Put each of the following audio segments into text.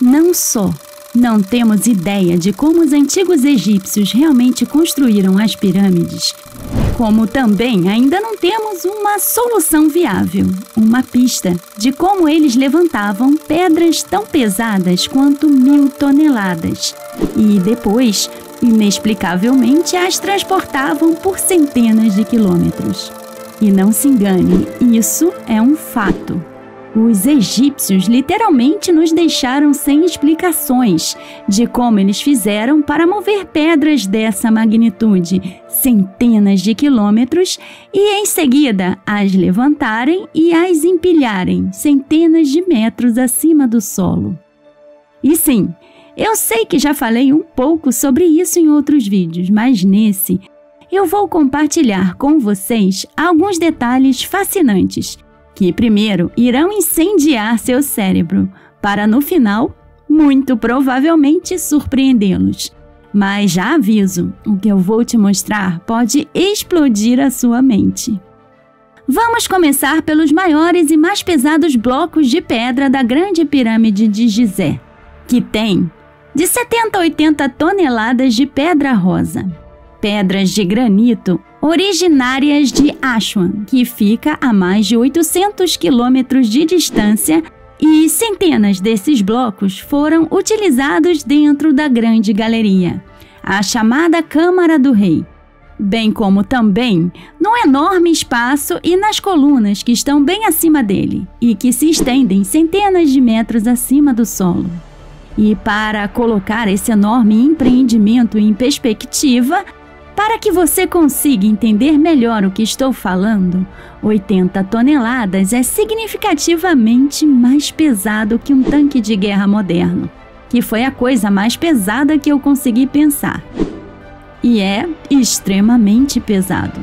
Não só não temos ideia de como os antigos egípcios realmente construíram as pirâmides, como também ainda não temos uma solução viável, uma pista de como eles levantavam pedras tão pesadas quanto 1.000 toneladas e depois, inexplicavelmente, as transportavam por centenas de quilômetros. E não se engane, isso é um fato. Os egípcios literalmente nos deixaram sem explicações de como eles fizeram para mover pedras dessa magnitude, centenas de quilômetros, e em seguida as levantarem e as empilharem centenas de metros acima do solo. E sim, eu sei que já falei um pouco sobre isso em outros vídeos, mas nesse eu vou compartilhar com vocês alguns detalhes fascinantes que primeiro irão incendiar seu cérebro, para no final, muito provavelmente, surpreendê-los. Mas já aviso, o que eu vou te mostrar pode explodir a sua mente. Vamos começar pelos maiores e mais pesados blocos de pedra da Grande Pirâmide de Gizé, que tem de 70 a 80 toneladas de pedra rosa. Pedras de granito originárias de Aswan, que fica a mais de 800 quilômetros de distância, e centenas desses blocos foram utilizados dentro da Grande Galeria, a chamada Câmara do Rei, bem como também no enorme espaço e nas colunas que estão bem acima dele e que se estendem centenas de metros acima do solo. E para colocar esse enorme empreendimento em perspectiva, para que você consiga entender melhor o que estou falando, 80 toneladas é significativamente mais pesado que um tanque de guerra moderno, que foi a coisa mais pesada que eu consegui pensar. E é extremamente pesado.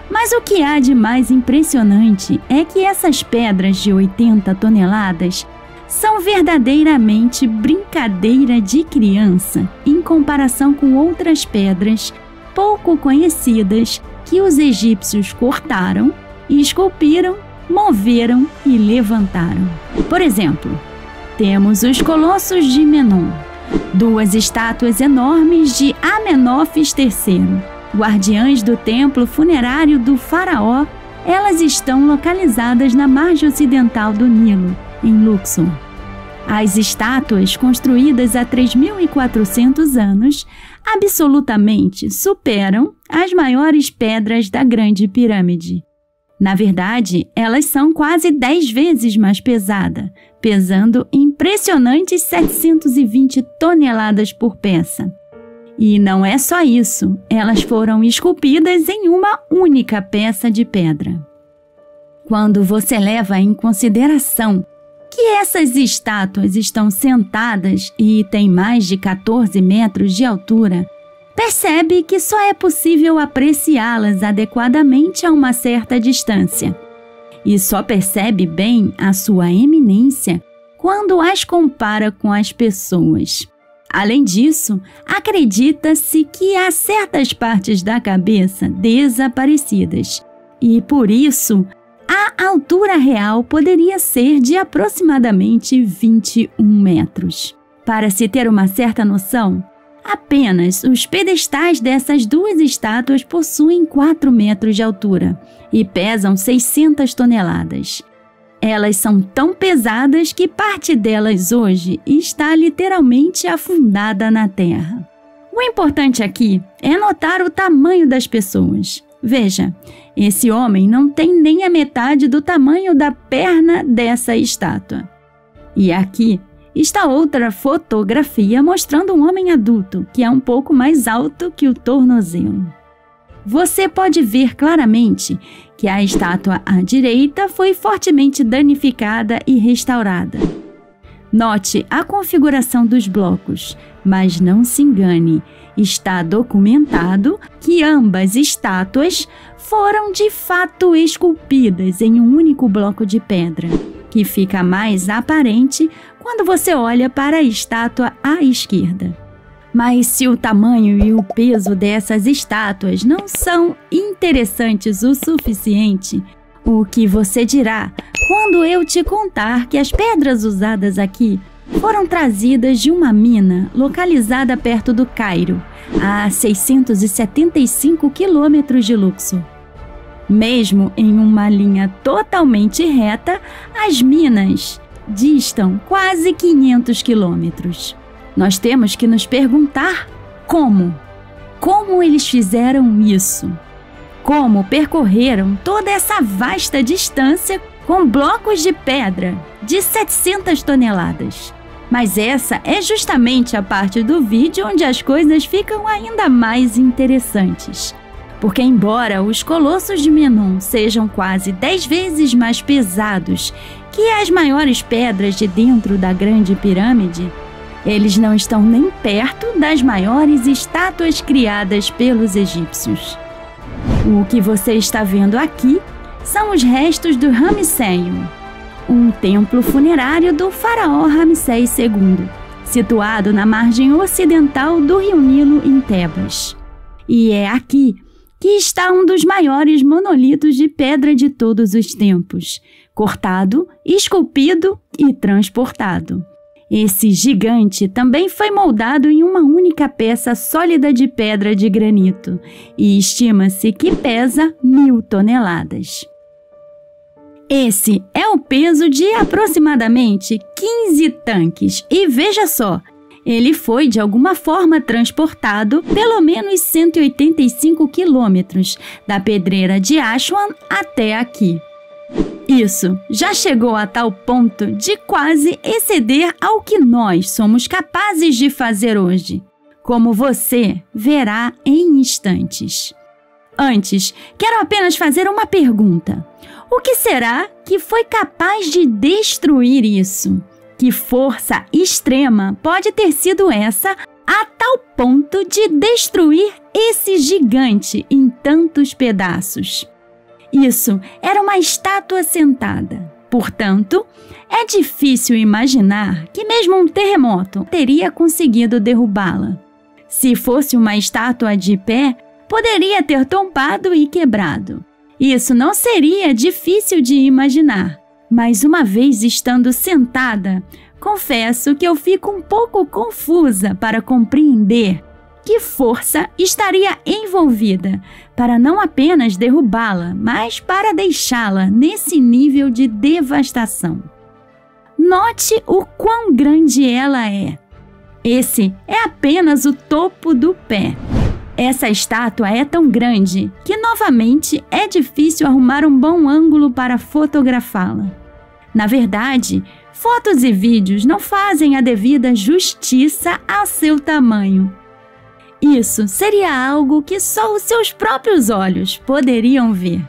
Mas o que há de mais impressionante é que essas pedras de 80 toneladas são verdadeiramente brincadeira de criança em comparação com outras pedras pouco conhecidas que os egípcios cortaram, esculpiram, moveram e levantaram. Por exemplo, temos os Colossos de Menon, duas estátuas enormes de Amenófis III, guardiães do templo funerário do faraó. Elas estão localizadas na margem ocidental do Nilo, em Luxor. As estátuas, construídas há 3.400 anos, absolutamente superam as maiores pedras da Grande Pirâmide. Na verdade, elas são quase 10 vezes mais pesadas, pesando impressionantes 720 toneladas por peça. E não é só isso, elas foram esculpidas em uma única peça de pedra. Quando você leva em consideração que essas estátuas estão sentadas e têm mais de 14 metros de altura, percebe que só é possível apreciá-las adequadamente a uma certa distância. E só percebe bem a sua eminência quando as compara com as pessoas. Além disso, acredita-se que há certas partes da cabeça desaparecidas, e por isso a altura real poderia ser de aproximadamente 21 metros. Para se ter uma certa noção, apenas os pedestais dessas duas estátuas possuem 4 metros de altura e pesam 600 toneladas. Elas são tão pesadas que parte delas hoje está literalmente afundada na terra. O importante aqui é notar o tamanho das pessoas. Veja, esse homem não tem nem a metade do tamanho da perna dessa estátua. E aqui está outra fotografia mostrando um homem adulto, que é um pouco mais alto que o tornozelo. Você pode ver claramente que a estátua à direita foi fortemente danificada e restaurada. Note a configuração dos blocos, mas não se engane, está documentado que ambas estátuas foram de fato esculpidas em um único bloco de pedra, que fica mais aparente quando você olha para a estátua à esquerda. Mas se o tamanho e o peso dessas estátuas não são interessantes o suficiente, o que você dirá quando eu te contar que as pedras usadas aqui foram trazidas de uma mina localizada perto do Cairo, a 675 quilômetros de Luxor. Mesmo em uma linha totalmente reta, as minas distam quase 500 quilômetros. Nós temos que nos perguntar como. Como eles fizeram isso? Como percorreram toda essa vasta distância com blocos de pedra de 700 toneladas? Mas essa é justamente a parte do vídeo onde as coisas ficam ainda mais interessantes. Porque embora os colossos de Menon sejam quase 10 vezes mais pesados que as maiores pedras de dentro da Grande Pirâmide, eles não estão nem perto das maiores estátuas criadas pelos egípcios. O que você está vendo aqui são os restos do Ramsséion, um templo funerário do faraó Ramsés II, situado na margem ocidental do rio Nilo em Tebas. E é aqui que está um dos maiores monolitos de pedra de todos os tempos, cortado, esculpido e transportado. Esse gigante também foi moldado em uma única peça sólida de pedra de granito e estima-se que pesa 1.000 toneladas. Esse é o peso de aproximadamente 15 tanques e veja só, ele foi de alguma forma transportado pelo menos 185 quilômetros da pedreira de Aswan até aqui. Isso já chegou a tal ponto de quase exceder ao que nós somos capazes de fazer hoje, como você verá em instantes. Antes, quero apenas fazer uma pergunta. O que será que foi capaz de destruir isso? Que força extrema pode ter sido essa a tal ponto de destruir esse gigante em tantos pedaços? Isso era uma estátua sentada. Portanto, é difícil imaginar que mesmo um terremoto teria conseguido derrubá-la. Se fosse uma estátua de pé, poderia ter tombado e quebrado. Isso não seria difícil de imaginar. Mas uma vez estando sentada, confesso que eu fico um pouco confusa para compreender que força estaria envolvida para não apenas derrubá-la, mas para deixá-la nesse nível de devastação. Note o quão grande ela é. Esse é apenas o topo do pé. Essa estátua é tão grande que novamente é difícil arrumar um bom ângulo para fotografá-la. Na verdade, fotos e vídeos não fazem a devida justiça ao seu tamanho. Isso seria algo que só os seus próprios olhos poderiam ver.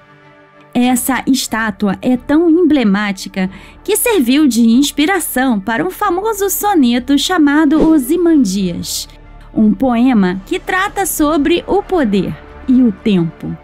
Essa estátua é tão emblemática que serviu de inspiração para um famoso soneto chamado Osimandias, um poema que trata sobre o poder e o tempo.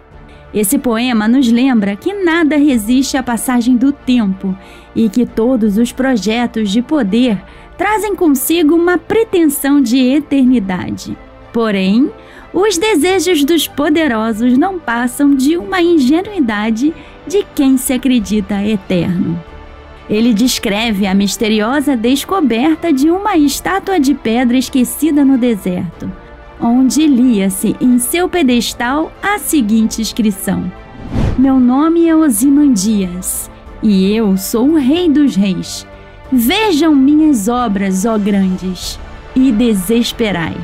Esse poema nos lembra que nada resiste à passagem do tempo e que todos os projetos de poder trazem consigo uma pretensão de eternidade. Porém, os desejos dos poderosos não passam de uma ingenuidade de quem se acredita eterno. Ele descreve a misteriosa descoberta de uma estátua de pedra esquecida no deserto, onde lia-se em seu pedestal a seguinte inscrição: "Meu nome é Osimandias, e eu sou o rei dos reis. Vejam minhas obras, ó grandes, e desesperai."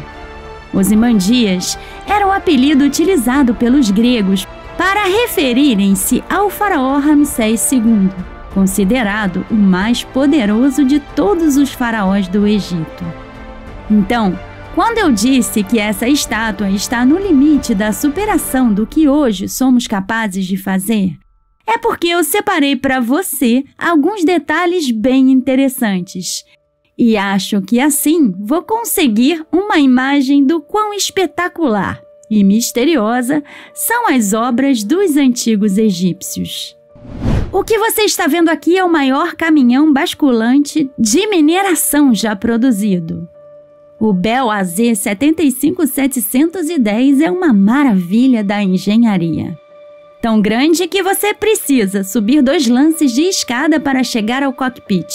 Osimandias era o apelido utilizado pelos gregos para referirem-se ao faraó Ramsés II, considerado o mais poderoso de todos os faraós do Egito. Então, quando eu disse que essa estátua está no limite da superação do que hoje somos capazes de fazer, é porque eu separei para você alguns detalhes bem interessantes. E acho que assim vou conseguir uma imagem do quão espetacular e misteriosa são as obras dos antigos egípcios. O que você está vendo aqui é o maior caminhão basculante de mineração já produzido. O Bell AZ 75710 é uma maravilha da engenharia. Tão grande que você precisa subir 2 lances de escada para chegar ao cockpit.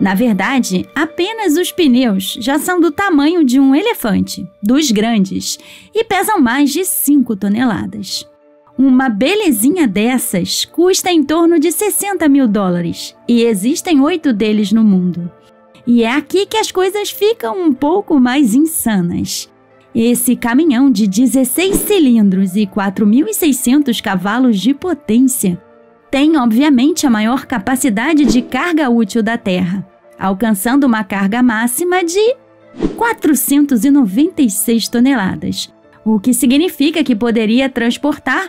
Na verdade, apenas os pneus já são do tamanho de um elefante, dos grandes, e pesam mais de 5 toneladas. Uma belezinha dessas custa em torno de $60 mil, e existem 8 deles no mundo. E é aqui que as coisas ficam um pouco mais insanas. Esse caminhão de 16 cilindros e 4.600 cavalos de potência tem, obviamente, a maior capacidade de carga útil da Terra, alcançando uma carga máxima de 496 toneladas, o que significa que poderia transportar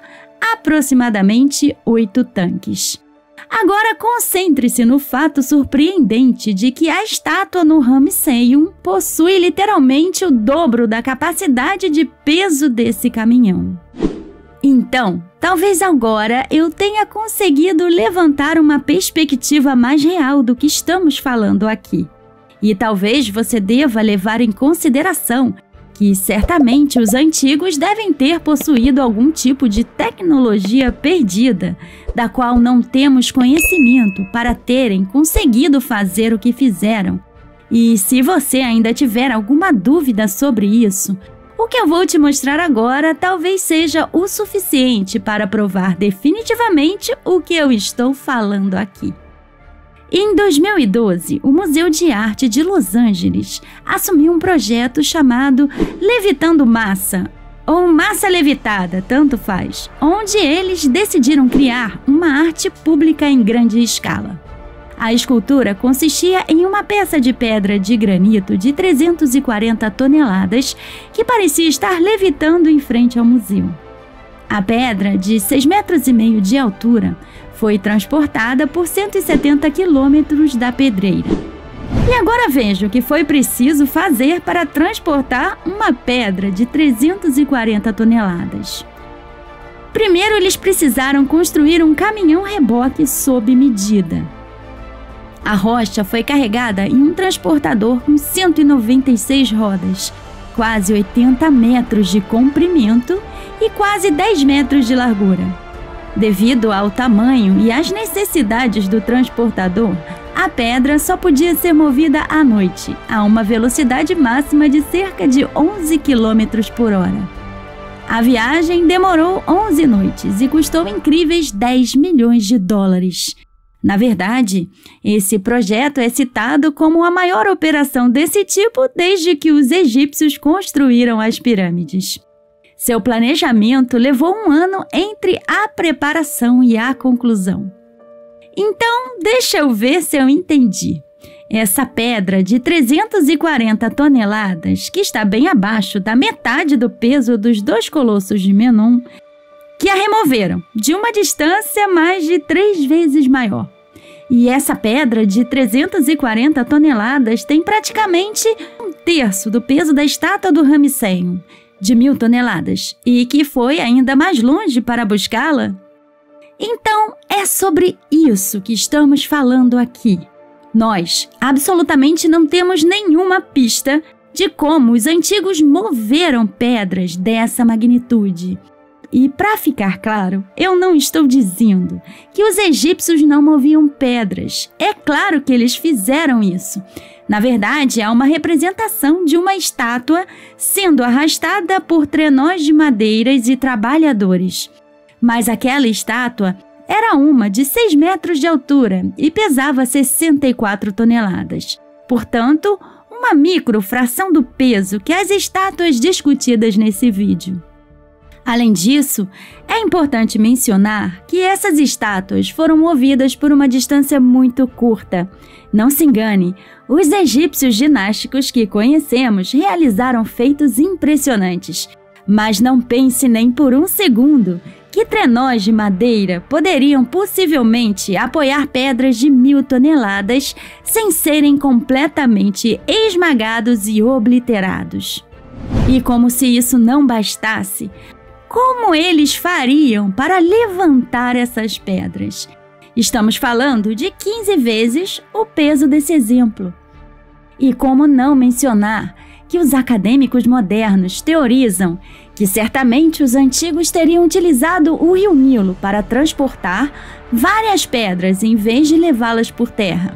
aproximadamente 8 tanques. Agora concentre-se no fato surpreendente de que a estátua no Ramseyum possui literalmente o dobro da capacidade de peso desse caminhão. Então, talvez agora eu tenha conseguido levantar uma perspectiva mais real do que estamos falando aqui. E talvez você deva levar em consideração que certamente os antigos devem ter possuído algum tipo de tecnologia perdida, da qual não temos conhecimento para terem conseguido fazer o que fizeram. E se você ainda tiver alguma dúvida sobre isso, o que eu vou te mostrar agora talvez seja o suficiente para provar definitivamente o que eu estou falando aqui. Em 2012, o Museu de Arte de Los Angeles assumiu um projeto chamado Levitando Massa, ou Massa Levitada, tanto faz, onde eles decidiram criar uma arte pública em grande escala. A escultura consistia em uma peça de pedra de granito de 340 toneladas que parecia estar levitando em frente ao museu. A pedra, de 6,5 metros de altura, foi transportada por 170 quilômetros da pedreira. E agora veja o que foi preciso fazer para transportar uma pedra de 340 toneladas. Primeiro, eles precisaram construir um caminhão-reboque sob medida. A rocha foi carregada em um transportador com 196 rodas, quase 80 metros de comprimento e quase 10 metros de largura. Devido ao tamanho e às necessidades do transportador, a pedra só podia ser movida à noite, a uma velocidade máxima de cerca de 11 km por hora. A viagem demorou 11 noites e custou incríveis $10 milhões. Na verdade, esse projeto é citado como a maior operação desse tipo desde que os egípcios construíram as pirâmides. Seu planejamento levou um ano entre a preparação e a conclusão. Então, deixa eu ver se eu entendi. Essa pedra de 340 toneladas, que está bem abaixo da metade do peso dos 2 colossos de Menon, que a removeram de uma distância mais de 3 vezes maior. E essa pedra de 340 toneladas tem praticamente 1/3 do peso da estátua do Ramseyum, de 1.000 toneladas, e que foi ainda mais longe para buscá-la? Então, é sobre isso que estamos falando aqui. Nós absolutamente não temos nenhuma pista de como os antigos moveram pedras dessa magnitude. E para ficar claro, eu não estou dizendo que os egípcios não moviam pedras. É claro que eles fizeram isso. Na verdade, há uma representação de uma estátua sendo arrastada por trenós de madeiras e trabalhadores. Mas aquela estátua era uma de 6 metros de altura e pesava 64 toneladas. Portanto, uma microfração do peso que as estátuas discutidas nesse vídeo. Além disso, é importante mencionar que essas estátuas foram movidas por uma distância muito curta. Não se engane, os egípcios ginásticos que conhecemos realizaram feitos impressionantes. Mas não pense nem por um segundo que trenós de madeira poderiam possivelmente apoiar pedras de 1.000 toneladas sem serem completamente esmagados e obliterados. E como se isso não bastasse, como eles fariam para levantar essas pedras? Estamos falando de 15 vezes o peso desse exemplo. E como não mencionar que os acadêmicos modernos teorizam que certamente os antigos teriam utilizado o rio Nilo para transportar várias pedras em vez de levá-las por terra.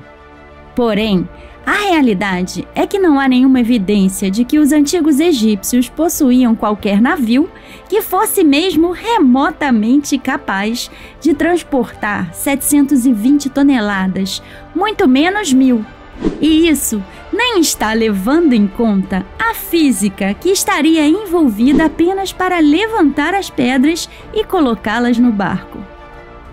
Porém, a realidade é que não há nenhuma evidência de que os antigos egípcios possuíam qualquer navio que fosse mesmo remotamente capaz de transportar 720 toneladas, muito menos 1.000. E isso nem está levando em conta a física que estaria envolvida apenas para levantar as pedras e colocá-las no barco.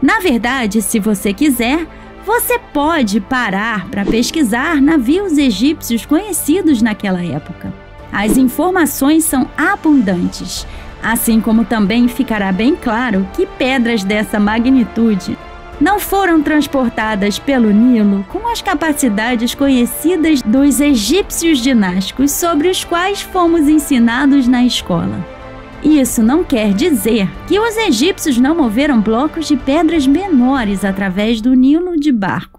Na verdade, se você quiser, você pode parar para pesquisar navios egípcios conhecidos naquela época. As informações são abundantes, assim como também ficará bem claro que pedras dessa magnitude não foram transportadas pelo Nilo com as capacidades conhecidas dos egípcios dinásticos sobre os quais fomos ensinados na escola. Isso não quer dizer que os egípcios não moveram blocos de pedras menores através do Nilo de barco.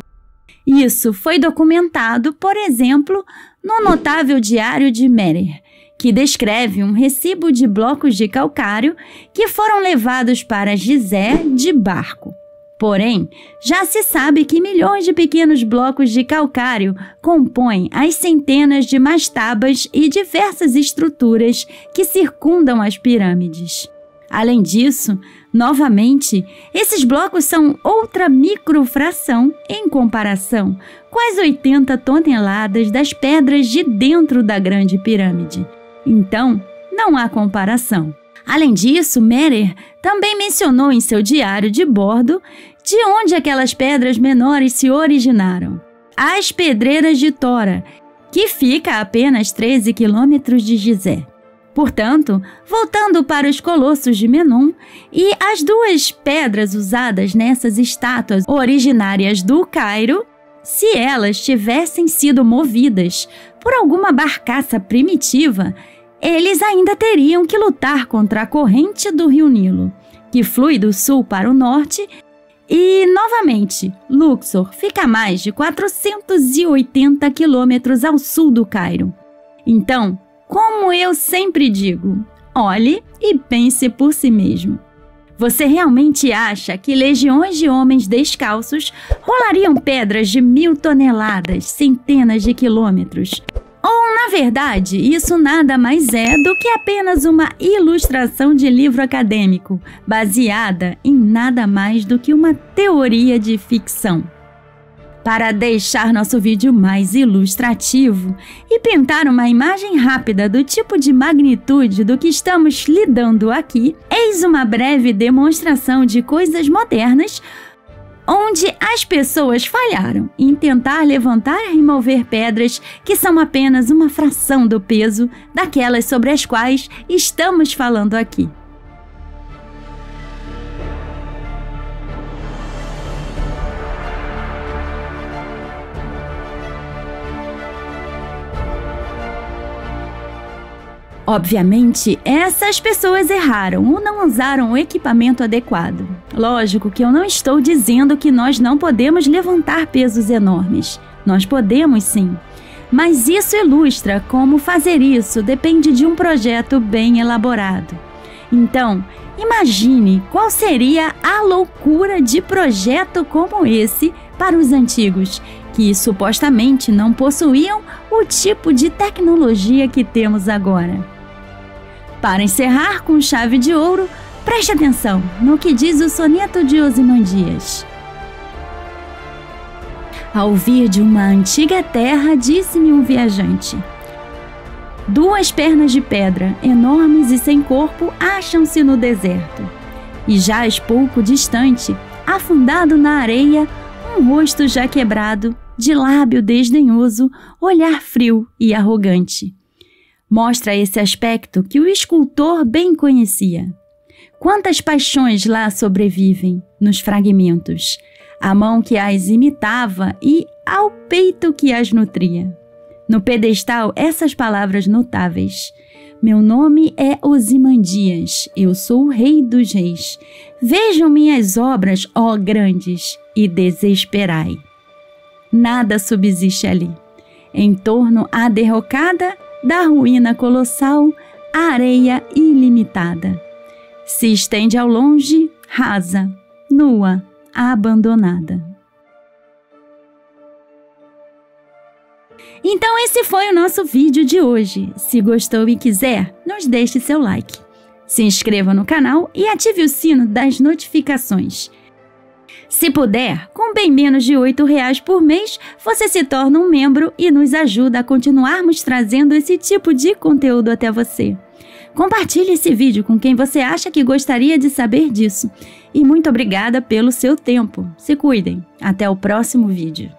Isso foi documentado, por exemplo, no notável Diário de Merer, que descreve um recibo de blocos de calcário que foram levados para Gizé de barco. Porém, já se sabe que milhões de pequenos blocos de calcário compõem as centenas de mastabas e diversas estruturas que circundam as pirâmides. Além disso, novamente, esses blocos são outra microfração em comparação com as 80 toneladas das pedras de dentro da Grande Pirâmide. Então, não há comparação. Além disso, Merer também mencionou em seu diário de bordo de onde aquelas pedras menores se originaram. As Pedreiras de Tora, que fica a apenas 13 quilômetros de Gizé. Portanto, voltando para os Colossos de Menon e as duas pedras usadas nessas estátuas originárias do Cairo, se elas tivessem sido movidas por alguma barcaça primitiva, eles ainda teriam que lutar contra a corrente do rio Nilo, que flui do sul para o norte, e, novamente, Luxor fica a mais de 480 quilômetros ao sul do Cairo. Então, como eu sempre digo, olhe e pense por si mesmo. Você realmente acha que legiões de homens descalços rolariam pedras de 1.000 toneladas, centenas de quilômetros? Ou, na verdade, isso nada mais é do que apenas uma ilustração de livro acadêmico, baseada em nada mais do que uma teoria de ficção. Para deixar nosso vídeo mais ilustrativo e pintar uma imagem rápida do tipo de magnitude do que estamos lidando aqui, eis uma breve demonstração de coisas modernas onde as pessoas falharam em tentar levantar e remover pedras que são apenas uma fração do peso daquelas sobre as quais estamos falando aqui. Obviamente, essas pessoas erraram ou não usaram o equipamento adequado. Lógico que eu não estou dizendo que nós não podemos levantar pesos enormes. Nós podemos sim. Mas isso ilustra como fazer isso depende de um projeto bem elaborado. Então, imagine qual seria a loucura de projeto como esse para os antigos, que supostamente não possuíam o tipo de tecnologia que temos agora. Para encerrar com chave de ouro, preste atenção no que diz o soneto de Osimandias. Ao vir de uma antiga terra, disse-me um viajante: 2 pernas de pedra, enormes e sem corpo, acham-se no deserto. E jaz pouco distante, afundado na areia, um rosto já quebrado, de lábio desdenhoso, olhar frio e arrogante. Mostra esse aspecto que o escultor bem conhecia. Quantas paixões lá sobrevivem nos fragmentos, à mão que as imitava e ao peito que as nutria. No pedestal, essas palavras notáveis: meu nome é Osimandias, eu sou o rei dos reis. Vejam minhas obras, ó grandes, e desesperai. Nada subsiste ali. Em torno à derrocada da ruína colossal, a areia ilimitada. Se estende ao longe, rasa, nua, abandonada. Então esse foi o nosso vídeo de hoje. Se gostou e quiser, nos deixe seu like. Se inscreva no canal e ative o sino das notificações. Se puder, com bem menos de R$ 8 por mês, você se torna um membro e nos ajuda a continuarmos trazendo esse tipo de conteúdo até você. Compartilhe esse vídeo com quem você acha que gostaria de saber disso. E muito obrigada pelo seu tempo. Se cuidem. Até o próximo vídeo.